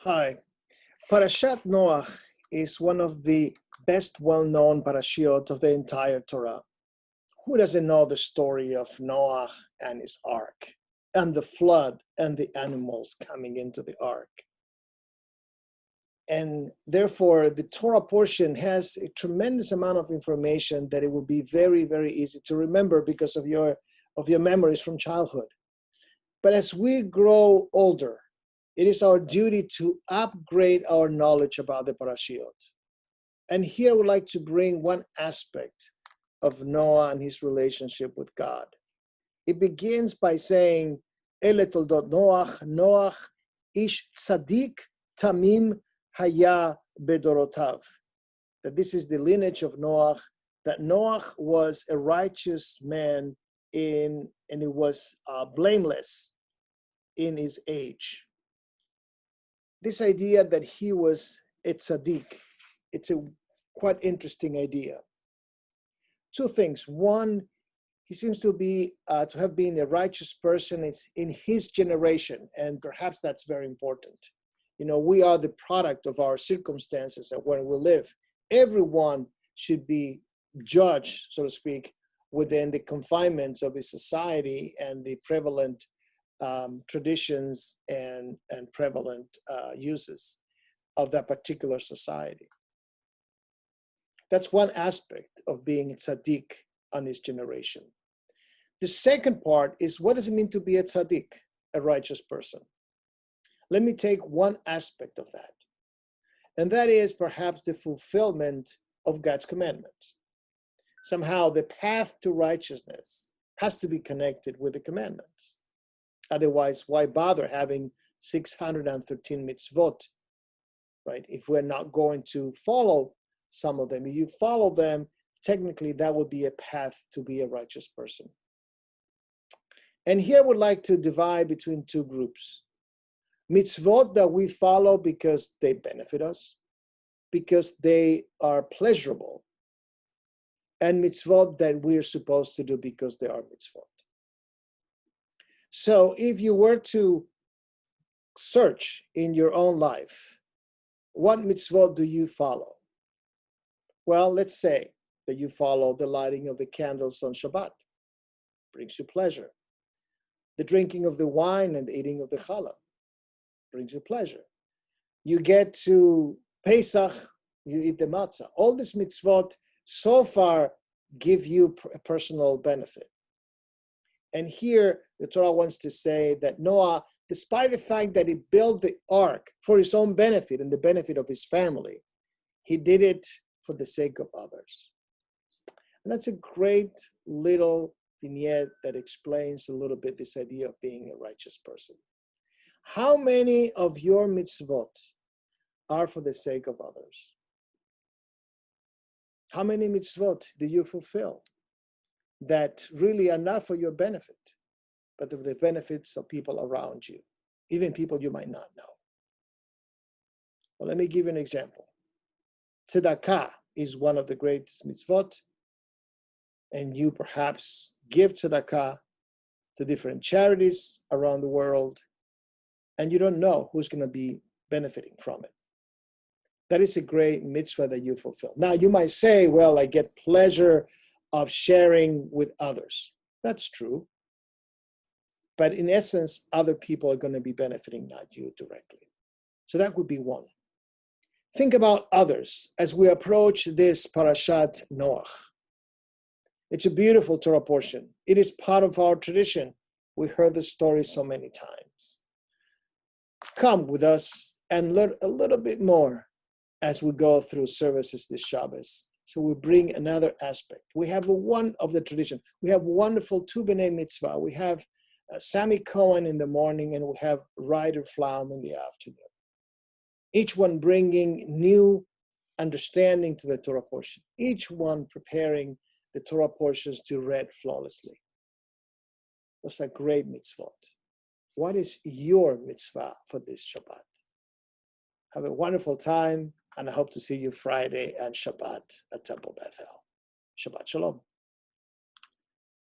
Hi. Parashat Noach is one of the best well-known parashiot of the entire Torah. Who doesn't know the story of Noach and his ark, and the flood and the animals coming into the ark? And therefore, the Torah portion has a tremendous amount of information that it will be very, very easy to remember because of your memories from childhood. But as we grow older, it is our duty to upgrade our knowledge about the parashiot. And here I would like to bring one aspect of Noah and his relationship with God. It begins by saying, Ele toldot Noach, Noach ish tzadik tamim haya bedorotav. That this is the lineage of Noach, that Noach was a righteous man and he was blameless in his age. This idea that he was a tzaddik, it's a quite interesting idea. Two things. One, he seems to have been a righteous person in his generation, and perhaps that's very important. You know, we are the product of our circumstances and where we live. Everyone should be judged, so to speak, within the confinements of his society and the prevalent traditions and prevalent uses of that particular society. That's one aspect of being a tzaddik on his generation. The second part is, what does it mean to be a tzaddik, a righteous person? Let me take one aspect of that, and that is perhaps the fulfillment of God's commandments. Somehow the path to righteousness has to be connected with the commandments. Otherwise, why bother having 613 mitzvot, right? If we're not going to follow some of them. If you follow them, technically that would be a path to be a righteous person. And here I would like to divide between two groups. Mitzvot that we follow because they benefit us, because they are pleasurable, and mitzvot that we're supposed to do because they are mitzvot. So if you were to search in your own life, what mitzvot do you follow? Well, let's say that you follow the lighting of the candles on Shabbat. Brings you pleasure. The drinking of the wine and the eating of the challah brings you pleasure. You get to Pesach, you eat the matzah. All these mitzvot so far give you a personal benefit. And here, the Torah wants to say that Noah, despite the fact that he built the ark for his own benefit and the benefit of his family, he did it for the sake of others. And that's a great little vignette that explains a little bit this idea of being a righteous person. How many of your mitzvot are for the sake of others? How many mitzvot do you fulfill that really are not for your benefit, but for the benefits of people around you, even people you might not know? Well, let me give you an example. Tzedakah is one of the greatest mitzvot, and you perhaps give tzedakah to different charities around the world, and you don't know who's going to be benefiting from it. That is a great mitzvah that you fulfill. Now, you might say, well, I get pleasure of sharing with others. That's true. But in essence, other people are going to be benefiting, not you directly. So that would be one. Think about others as we approach this Parashat Noach. It's a beautiful Torah portion. It is part of our tradition. We heard the story so many times. Come with us and learn a little bit more as we go through services this Shabbos. So we bring another aspect. We have one of the tradition. We have wonderful Tu B'nai Mitzvah. We have Sammy Cohen in the morning, and we have Ryder Flaum in the afternoon. Each one bringing new understanding to the Torah portion. Each one preparing the Torah portions to read flawlessly. Those are great mitzvot. What is your mitzvah for this Shabbat? Have a wonderful time, and I hope to see you Friday and Shabbat at Temple Bethel. Shabbat Shalom.